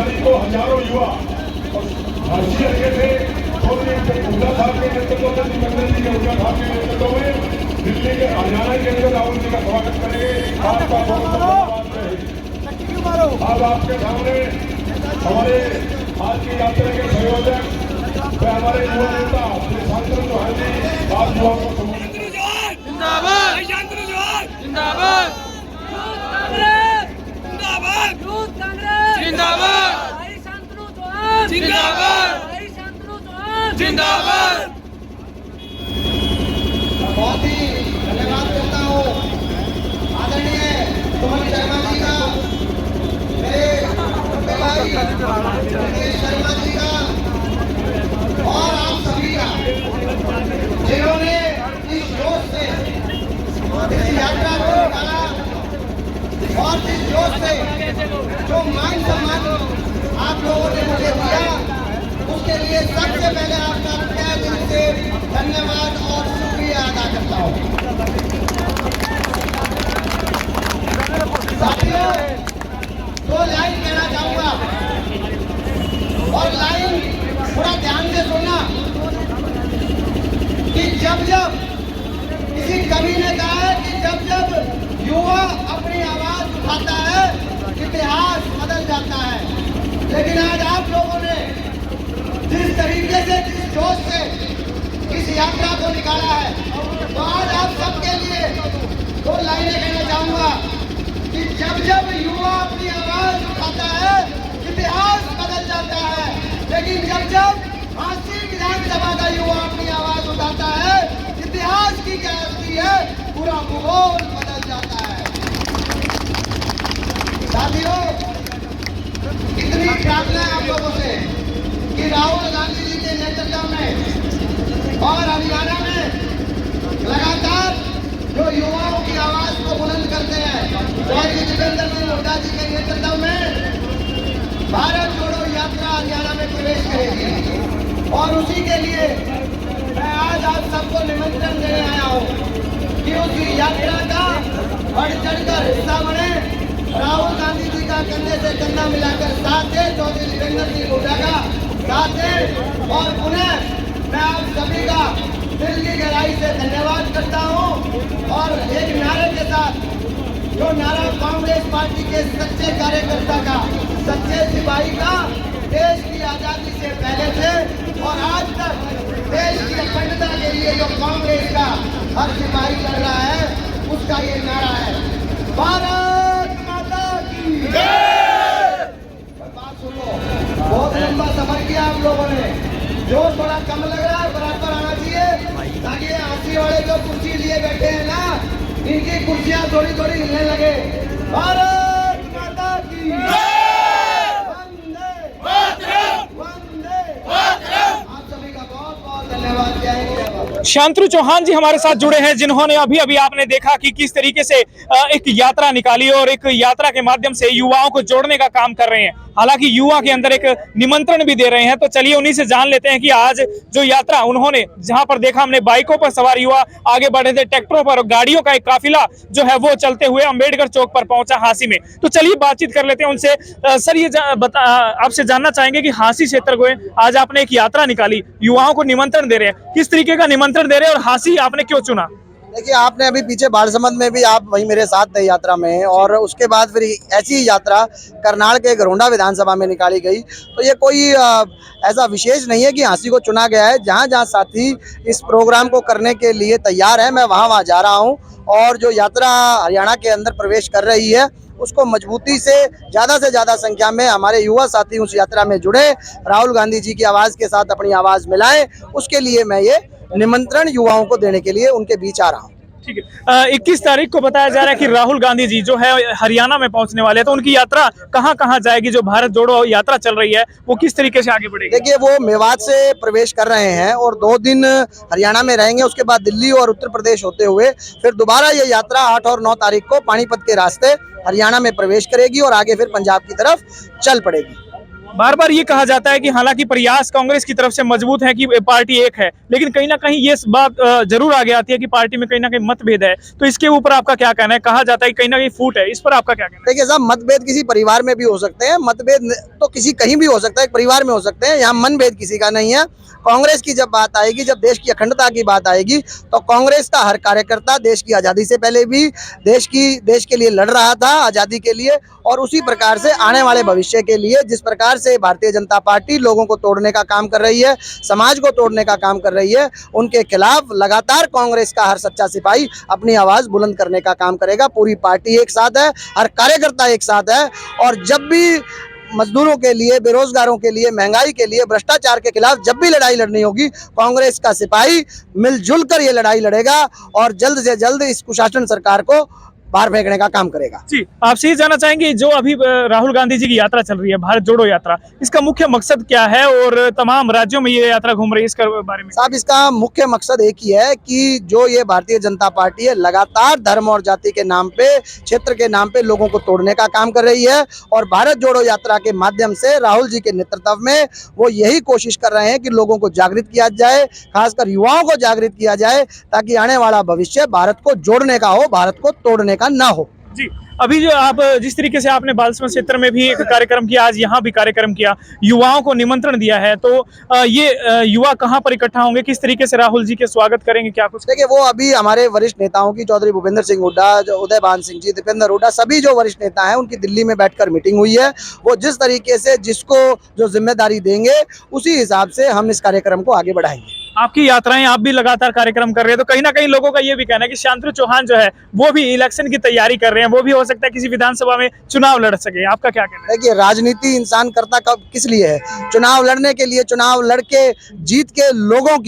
तारीख को हजारों युवा हंसी हल्के से उद्धव साहब के नेतृत्व में, देवेंद्र जी के उद्धव साहब के नेतृत्व में दिल्ली के हरियाणा के अंदर राहुल जी का स्वागत करेंगे। आपका बहुत धन्यवाद है। अब आपके सामने हमारे आज की यात्रा के संयोजक व हमारे युवा नेता श्री शांतनु चौहान जी आप युवाओं को संबोधित जिंदाबाद जिंदाबाद जिंदाबाद जिंदाबाद। बहुत ही धन्यवाद करता हूँ आदरणीय सुमन शर्मा जी का, मेरे छोटे भाई दिनेश शर्मा जी का और आप सभी का, जिन्होंने इस जोश से इस यात्रा को निकाला और जिस जोश से जो मान सम्मान आप लोगों ने मुझे दिया, उसके लिए सबसे पहले आपका तहे दिल से धन्यवाद और शुक्रिया अदा करता हूँ। साथियों, दो लाइन कहना चाहूंगा और लाइन थोड़ा ध्यान से सुनना कि जब जब किसी कवि ने कहा है कि जब जब युवा अपनी आवाज उठाता है इतिहास बदल जाता है, लेकिन आज आप लोगों ने जिस तरीके से, जिस जोश से इस यात्रा को निकाला है, तो आज आप सबके लिए दो लाइनें कहना चाहूंगा कि जब जब युवा अपनी आवाज उठाता है इतिहास बदल जाता है, लेकिन जब जब झांसी विधानसभा का युवा अपनी आवाज उठाता है इतिहास की क्या होती है, पूरा भूगोल बदल जाता है। साथियों, इतनी प्रार्थना है आप लोगों से कि राहुल गांधी जी के नेतृत्व में और हरियाणा में लगातार जो युवाओं की आवाज को बुलंद करते हैं, स्वर्गीय देवेंद्र सिंह हुड्डा जी के नेतृत्व में भारत जोड़ो यात्रा हरियाणा में प्रवेश करेगी। और उसी के लिए मैं आज आप सबको निमंत्रण देने आया हूँ कि उस यात्रा का बढ़ चढ़कर हिस्सा बने, राहुल गांधी जी का कंधे से कंधा मिलाकर साथ दे, चौधरी देवेंद्र सिंह हुड्डा का साथ दे। और पुनः मैं आप सभी का दिल की गहराई से धन्यवाद करता हूं और एक नारे के साथ, जो नारा कांग्रेस पार्टी के सच्चे कार्यकर्ता का, सच्चे सिपाही का, देश की आजादी से पहले से और आज तक देश की अखंडता के लिए जो कांग्रेस का हर सिपाही लड़ रहा है, उसका ये नारा है, भारत माता की जय। बात सुनो, बहुत लंबा सफर किया आप लोगों ने, जो थोड़ा कम लग रहा है बराबर आना चाहिए, ताकि ये हंसी वाले जो कुर्सी लिए बैठे हैं ना, इनकी कुर्सियां थोड़ी थोड़ी हिलने लगे। भारत माता की वंदे वंदे। आप सभी का बहुत बहुत धन्यवाद। शांतनु चौहान जी हमारे साथ जुड़े हैं, जिन्होंने अभी अभी आपने देखा कि किस तरीके से एक यात्रा निकाली और एक यात्रा के माध्यम से युवाओं को जोड़ने का काम कर रहे हैं। हालांकि युवा के अंदर एक निमंत्रण भी दे रहे हैं, तो चलिए उन्हीं से जान लेते हैं कि आज जो यात्रा उन्होंने, जहां पर देखा हमने बाइकों पर सवार युवा आगे बढ़े थे, ट्रैक्टरों पर, गाड़ियों का एक काफिला जो है वो चलते हुए अंबेडकर चौक पर पहुंचा हांसी में। तो चलिए बातचीत कर लेते हैं उनसे। सर, ये आपसे जानना चाहेंगे कि हांसी क्षेत्र को आज आपने एक यात्रा निकाली, युवाओं को निमंत्रण दे रहे हैं, किस तरीके का निमंत्रण दे रहे हैं और हांसी आपने क्यों चुना? देखिए, आपने अभी पीछे बाड़समंद में भी आप वहीं मेरे साथ थे यात्रा में, और उसके बाद फिर ऐसी ही यात्रा करनाल के घरोंडा विधानसभा में निकाली गई। तो ये कोई ऐसा विशेष नहीं है कि हांसी को चुना गया है। जहाँ जहाँ साथी इस प्रोग्राम को करने के लिए तैयार है, मैं वहाँ वहाँ जा रहा हूँ। और जो यात्रा हरियाणा के अंदर प्रवेश कर रही है, उसको मजबूती से ज़्यादा संख्या में हमारे युवा साथी उस यात्रा में जुड़े, राहुल गांधी जी की आवाज़ के साथ अपनी आवाज़ मिलाएं। उसके लिए मैं ये निमंत्रण युवाओं को देने के लिए उनके बीच आ रहा हूँ। ठीक है, 21 तारीख को बताया जा रहा है कि राहुल गांधी जी जो है हरियाणा में पहुंचने वाले हैं, तो उनकी यात्रा कहां कहां जाएगी? जो भारत जोड़ो यात्रा चल रही है वो किस तरीके से आगे बढ़ेगी? देखिए, वो मेवात से प्रवेश कर रहे हैं और 2 दिन हरियाणा में रहेंगे। उसके बाद दिल्ली और उत्तर प्रदेश होते हुए फिर दोबारा ये यात्रा 8 और 9 तारीख को पानीपत के रास्ते हरियाणा में प्रवेश करेगी और आगे फिर पंजाब की तरफ चल पड़ेगी। बार बार ये कहा जाता है कि हालांकि प्रयास कांग्रेस की तरफ से मजबूत है कि पार्टी एक है, लेकिन कहीं ना कहीं ये बात जरूर आगे आती है कि पार्टी में कहीं ना कहीं मतभेद है। तो इसके ऊपर आपका क्या कहना है? कहा जाता है कि कहीं ना कहीं फूट है, इस पर आपका क्या कहना है? देखिए साहब, मतभेद किसी परिवार में भी हो सकते हैं, मतभेद तो किसी कहीं भी हो सकता है, एक परिवार में हो सकते हैं। यहाँ मनभेद किसी का नहीं है। कांग्रेस की जब बात आएगी, जब देश की अखंडता की बात आएगी, तो कांग्रेस का हर कार्यकर्ता देश की आज़ादी से पहले भी देश के लिए लड़ रहा था, आज़ादी के लिए, और उसी प्रकार से आने वाले भविष्य के लिए जिस प्रकार से भारतीय जनता पार्टी लोगों को तोड़ने का काम कर रही है, समाज को तोड़ने का काम कर रही है, उनके खिलाफ लगातार कांग्रेस का हर सच्चा सिपाही अपनी आवाज़ बुलंद करने का काम करेगा। पूरी पार्टी एक साथ है, हर कार्यकर्ता एक साथ है, और जब भी मजदूरों के लिए, बेरोजगारों के लिए, महंगाई के लिए, भ्रष्टाचार के खिलाफ जब भी लड़ाई लड़नी होगी, कांग्रेस का सिपाही मिलजुल कर ये लड़ाई लड़ेगा और जल्द से जल्द इस कुशासन सरकार को बाहर फेंकने का काम करेगा। जी, आपसे ये जानना चाहेंगे, जो अभी राहुल गांधी जी की यात्रा चल रही है, भारत जोड़ो यात्रा, इसका मुख्य मकसद क्या है और तमाम राज्यों में ये यात्रा घूम रही है, इसके बारे में? साहब, इसका मुख्य मकसद एक ही है कि जो ये भारतीय जनता पार्टी है, लगातार धर्म और जाति के नाम पे, क्षेत्र के नाम पे लोगों को तोड़ने का काम कर रही है, और भारत जोड़ो यात्रा के माध्यम से राहुल जी के नेतृत्व में वो यही कोशिश कर रहे हैं कि लोगों को जागृत किया जाए, खासकर युवाओं को जागृत किया जाए, ताकि आने वाला भविष्य भारत को जोड़ने का हो, भारत को तोड़ने का ना हो। जी, अभी जो आप जिस तरीके से आपने बालसमंद क्षेत्र में भी एक कार्यक्रम किया, आज यहाँ भी कार्यक्रम किया, युवाओं को निमंत्रण दिया है, तो ये युवा कहाँ पर इकट्ठा होंगे, किस तरीके से राहुल जी के स्वागत करेंगे, क्या कुछ? देखिए, वो अभी हमारे वरिष्ठ नेताओं की, चौधरी भूपेंद्र सिंह हुड्डा, उदयभान सिंह जी, दीपेंद्र हुड्डा, सभी जो वरिष्ठ नेता हैं, उनकी दिल्ली में बैठकर मीटिंग हुई है। वो जिस तरीके से जिसको जो जिम्मेदारी देंगे, उसी हिसाब से हम इस कार्यक्रम को आगे बढ़ाएंगे। आपकी यात्राएं, आप भी लगातार कार्यक्रम कर रहे हैं, तो कहीं ना कहीं लोगों का ये भी कहना है कि शांतनु चौहान जो है वो भी इलेक्शन की तैयारी कर रहे हैं, वो भी हो सकता है किसी विधानसभा में चुनाव लड़ सके। आपका क्या कहना है? देखिए, राजनीति इंसान करता कब किस लिए है? चुनाव लड़ने के लिए, चुनाव लड़के जीत के लोगों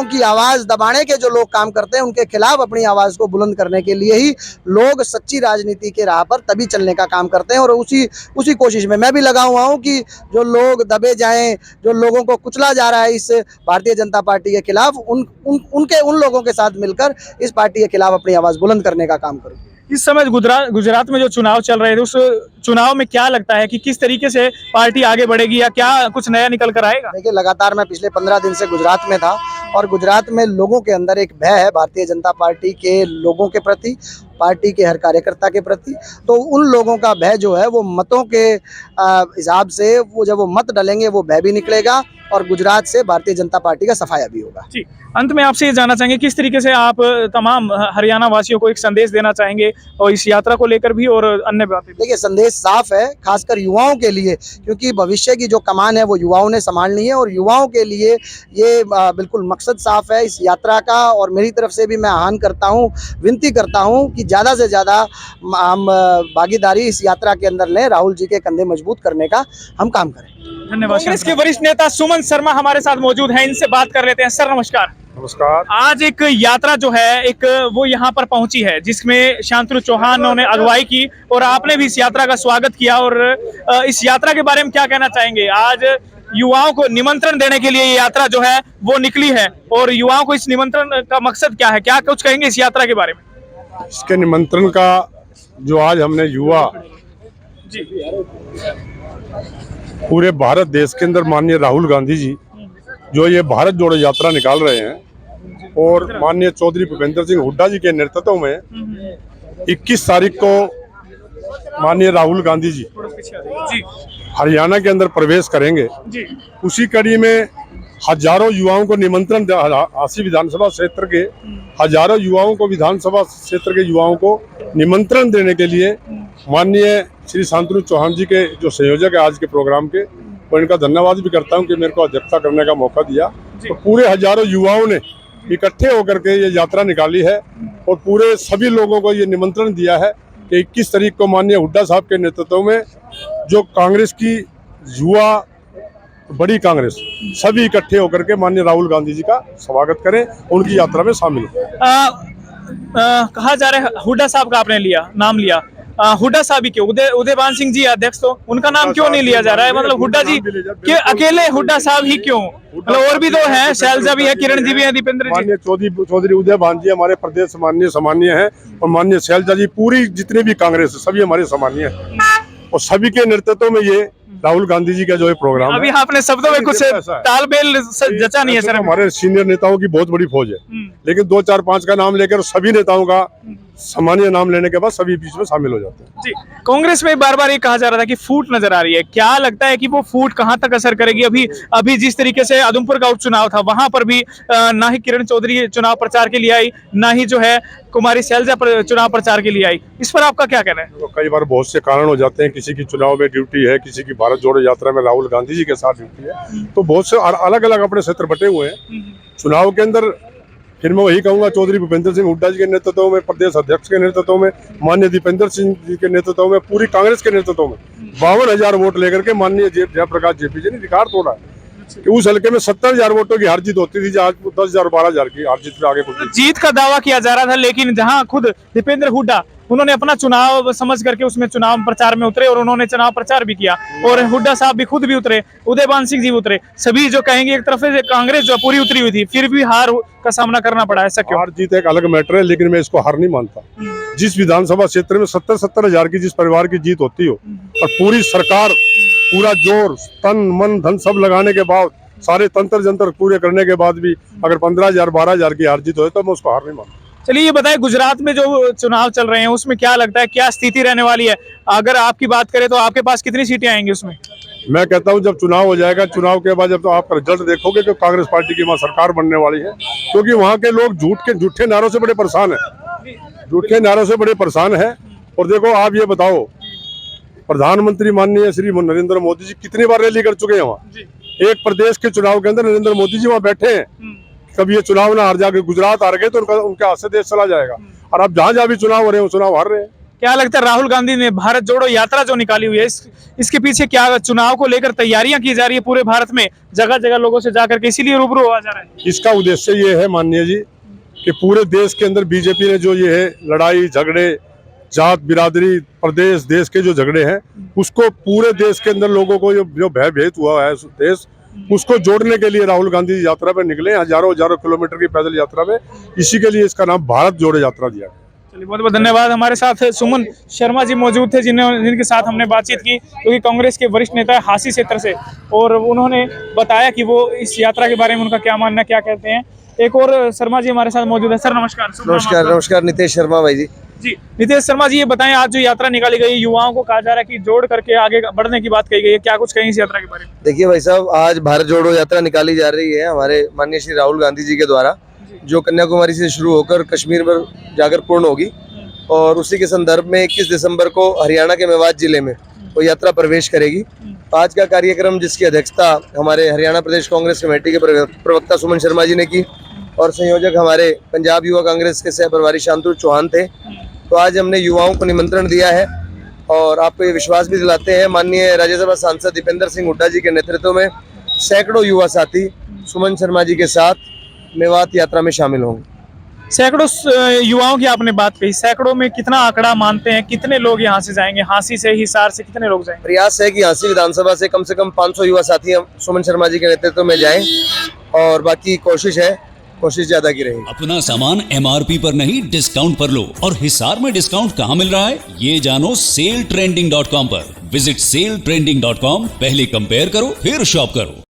की आवाज दबाने के जो लोग काम करते हैं, उनके खिलाफ अपनी आवाज को बुलंद करने के लिए ही लोग सच्ची राजनीति के राह पर तभी चलने का काम करते हैं। और उसी कोशिश में मैं भी लगा हुआ हूं कि जो लोग दबे जाएं, जो लोगों को कुचला जा रहा है इस भारतीय जनता पार्टी के खिलाफ, उन लोगों के साथ मिलकर इस पार्टी के खिलाफ अपनी आवाज बुलंद करने का काम करूं। इस समय गुजरात में जो चुनाव चल रहे थे, उस चुनाव में क्या लगता है कि किस तरीके से पार्टी आगे बढ़ेगी, या क्या कुछ नया निकल कर आएगा? देखिए, लगातार मैं पिछले 15 दिन से गुजरात में था, और गुजरात में लोगों के अंदर एक भय है भारतीय जनता पार्टी के लोगों के प्रति, पार्टी के हर कार्यकर्ता के प्रति। तो उन लोगों का भय जो है, वो मतों के हिसाब से, वो जब वो मत डालेंगे, वो भय भी निकलेगा, और गुजरात से भारतीय जनता पार्टी का सफाया भी होगा। जी, अंत में आपसे ये जानना चाहेंगे, किस तरीके से आप तमाम हरियाणा वासियों को एक संदेश देना चाहेंगे, और इस यात्रा को लेकर भी और अन्य बातें? देखिए, संदेश साफ है, खासकर युवाओं के लिए, क्योंकि भविष्य की जो कमान है वो युवाओं ने संभालनी है, और युवाओं के लिए ये बिल्कुल मकसद साफ है इस यात्रा का। और मेरी तरफ से भी मैं आह्वान करता हूँ, विनती करता हूँ कि ज़्यादा से ज़्यादा हम भागीदारी इस यात्रा के अंदर लें, राहुल जी के कंधे मजबूत करने का हम काम करें। धन्यवाद। कांग्रेस के वरिष्ठ नेता सुमन शर्मा हमारे साथ मौजूद हैं, इनसे बात कर लेते हैं। सर नमस्कार। नमस्कार। आज एक यात्रा जो है, एक वो यहाँ पर पहुंची है, जिसमें शांतनु चौहान ने अगुवाई की, और आपने भी इस यात्रा का स्वागत किया, और इस यात्रा के बारे में क्या कहना चाहेंगे? आज युवाओं को निमंत्रण देने के लिए ये यात्रा जो है वो निकली है, और युवाओं को इस निमंत्रण का मकसद क्या है, क्या कुछ कहेंगे इस यात्रा के बारे में? इसके निमंत्रण का जो आज हमने युवा पूरे भारत देश के अंदर माननीय राहुल गांधी जी जो ये भारत जोड़ो यात्रा निकाल रहे हैं, और माननीय चौधरी भूपेंद्र सिंह हुड्डा जी के नेतृत्व में 21 तारीख को माननीय राहुल गांधी जी हरियाणा के अंदर प्रवेश करेंगे। उसी कड़ी में हजारों युवाओं को निमंत्रण, हांसी विधानसभा क्षेत्र के हजारों युवाओं को, विधानसभा क्षेत्र के युवाओं को निमंत्रण देने के लिए माननीय श्री शांतनु चौहान जी के जो संयोजक है आज के प्रोग्राम के, और इनका धन्यवाद भी करता हूं कि मेरे को अध्यक्षता करने का मौका दिया। तो पूरे हजारों युवाओं ने इकट्ठे होकर के ये यात्रा निकाली है, और पूरे सभी लोगों को ये निमंत्रण दिया है कि 21 तारीख को माननीय हुड्डा साहब के नेतृत्व में जो कांग्रेस की युवा, बड़ी कांग्रेस, सभी इकट्ठे होकर के माननीय राहुल गांधी जी का स्वागत करें, उनकी यात्रा में शामिल हो। कहा जा रहा है हुड्डा साहब का आपने नाम लिया, हुड्डा साहब ही क्यों? उदयभान सिंह जी अध्यक्ष, तो उनका नाम क्यों नहीं लिया जा रहा है? मतलब हुड्डा जी के अकेले हुड्डा साहब ही क्यों? मतलब और भी तो हैं, शैलजा भी है, किरण जी भी है, दीपेंद्र जी। माननीय चौधरी उदयभान जी हमारे प्रदेश सामान्य है, और माननीय शैलजा जी, पूरी जितने भी कांग्रेस सभी हमारे सामान्य है, और सभी के नेतृत्व में ये राहुल गांधी जी का जो है प्रोग्राम अभी है, आपने शब्दों में कुछ ऐसा है। तालमेल जचा नहीं है ऐसे सर। तो हमारे सीनियर नेताओं की बहुत बड़ी फौज है, लेकिन 2 4 5 का नाम लेकर सभी नेताओं का सामान्य नाम लेने के बाद सभी बीच में शामिल हो जाते हैं। जी, कांग्रेस में बार बार ये कहा जा रहा था कि फूट नजर आ रही है, क्या लगता है कि वो फूट कहां तक असर करेगी? अभी जिस तरीके से उधमपुर का उपचुनाव था, वहां पर भी ना ही किरण चौधरी चुनाव प्रचार के लिए आई, ना ही जो है कुमारी शैलजा चुनाव प्रचार के लिए आई। इस पर आपका क्या कहना है? तो कई बार बहुत से कारण हो जाते हैं, किसी की चुनाव में ड्यूटी है, किसी की भारत जोड़ो यात्रा में राहुल गांधी जी के साथ ड्यूटी है, तो बहुत से अलग अलग अपने क्षेत्र बटे हुए हैं चुनाव के अंदर। फिर मैं वही कहूंगा, चौधरी भूपेंद्र सिंह हुड्डा जी के नेतृत्व में, प्रदेश अध्यक्ष के नेतृत्व में, माननीय दीपेंद्र सिंह जी के नेतृत्व में, पूरी कांग्रेस के नेतृत्व में 52,000 वोट लेकर के माननीय जयप्रकाश जेपी जी ने रिकॉर्ड तोड़ा है कि उस हल्के में 70,000 वोटों की हार जीत होती थी, आज 10,000 12,000 की हार जीत पे आगे कुछ जीत का दावा किया जा रहा था, लेकिन जहां खुद दीपेंद्र हुड्डा उन्होंने अपना चुनाव समझ करके उसमें चुनाव प्रचार में उतरे और उन्होंने चुनाव प्रचार भी किया, और हुड्डा साहब भी खुद भी उतरे, उदयभान सिंह जी भी उतरे, सभी जो कहेंगे एक तरफ से कांग्रेस जो पूरी उतरी हुई थी, फिर भी हार का सामना करना पड़ा। ऐसा क्यों? हार जीत एक अलग मैटर है, लेकिन मैं इसको हार नहीं मानता। जिस विधानसभा क्षेत्र में 70,000 की जिस परिवार की जीत होती हो और पूरी सरकार पूरा जोर तन मन धन सब लगाने के बाद, सारे तंत्र जंत्र पूरे करने के बाद भी अगर 15,000 12,000 की हार जीत हो तो मैं उसको हार नहीं मानता। चलिए ये बताएं, गुजरात में जो चुनाव चल रहे हैं उसमें क्या लगता है, क्या स्थिति रहने वाली है? अगर आपकी बात करें तो आपके पास कितनी सीटें आएंगी उसमें? मैं कहता हूं जब चुनाव हो जाएगा, चुनाव के बाद जब तो आप रिजल्ट देखोगे कि कांग्रेस पार्टी की वहां सरकार बनने वाली है, क्योंकि वहां के लोग झूठे नारों से बड़े परेशान है, झूठे नारों से बड़े परेशान है। और देखो आप ये बताओ, प्रधानमंत्री माननीय श्री नरेंद्र मोदी जी कितनी बार रैली कर चुके हैं वहाँ। एक प्रदेश के चुनाव के अंदर नरेंद्र मोदी जी वहाँ बैठे हैं, कभी ये चुनाव ना हार जाके गुजरात हार गए तो उनके हाथ से देश चला जाएगा। और अब जहाँ जहाँ भी चुनाव हो रहे हैं, चुनाव हार रहे हैं। क्या लगता है राहुल गांधी ने भारत जोड़ो यात्रा जो निकाली हुई है, इसके पीछे क्या चुनाव को लेकर तैयारियां की जा रही है पूरे भारत में, जगह जगह लोगों से जाकर के, इसीलिए रूबरू आ जा रहा है? इसका उद्देश्य ये है माननीय जी कि पूरे देश के अंदर बीजेपी ने जो ये है लड़ाई झगड़े, जात बिरादरी, प्रदेश देश के जो झगड़े हैं, उसको पूरे देश के अंदर लोगों को जो भयभीत हुआ है देश, उसको जोड़ने के लिए राहुल गांधी यात्रा पे निकले, हजारों किलोमीटर की पैदल यात्रा में। इसी के लिए इसका नाम भारत जोड़ो यात्रा दिया। चलिए बहुत बहुत धन्यवाद। हमारे साथ सुमन शर्मा जी मौजूद थे, जिनके साथ हमने बातचीत की, क्योंकि कांग्रेस के वरिष्ठ नेता है हांसी क्षेत्र से, और उन्होंने बताया कि वो इस यात्रा के बारे में उनका क्या मानना, क्या कहते हैं। एक और शर्मा जी हमारे साथ मौजूद है। सर नमस्कार। नमस्कार, नितेश शर्मा भाई जी। जी नितेश शर्मा जी, ये बताएं, आज जो यात्रा निकाली गई, युवाओं को कहा जा रहा है कि जोड़ करके आगे बढ़ने की बात कही गई है, क्या कुछ कहें इस यात्रा के बारे में? देखिए भाई साहब, आज भारत जोड़ो यात्रा निकाली जा रही है हमारे माननीय श्री राहुल गांधी जी के द्वारा, जो कन्याकुमारी से शुरू होकर कश्मीर में जाकर पूर्ण होगी, और उसी के संदर्भ में 21 दिसंबर को हरियाणा के मेवात जिले में वो यात्रा प्रवेश करेगी। आज का कार्यक्रम, जिसकी अध्यक्षता हमारे हरियाणा प्रदेश कांग्रेस कमेटी के प्रवक्ता सुमन शर्मा जी ने की, और संयोजक हमारे पंजाब युवा कांग्रेस के सह प्रभारी शांतनु चौहान थे। तो आज हमने युवाओं को निमंत्रण दिया है, और आपको ये विश्वास भी दिलाते हैं, माननीय राज्यसभा सांसद दीपेंद्र सिंह हुड्डा जी के नेतृत्व में सैकड़ों युवा साथी सुमन शर्मा जी के साथ मेवात यात्रा में शामिल होंगे। सैकड़ों युवाओं की आपने बात कही, सैकड़ों में कितना आंकड़ा मानते हैं, कितने लोग यहाँ से जाएंगे? हांसी से, हिसार से कितने लोग जाएंगे? प्रयास है कि हांसी विधानसभा से कम 500 युवा साथी हम सुमन शर्मा जी के नेतृत्व में जाएं, और बाकी कोशिश ज्यादा की रहेगी। अपना सामान MRP पर नहीं, डिस्काउंट पर लो। और हिसार में डिस्काउंट कहाँ मिल रहा है, ये जानो सेलट्रेंडिंग.com पर। विजिट सेलट्रेंडिंग.com, पहले कंपेयर करो फिर शॉप करो।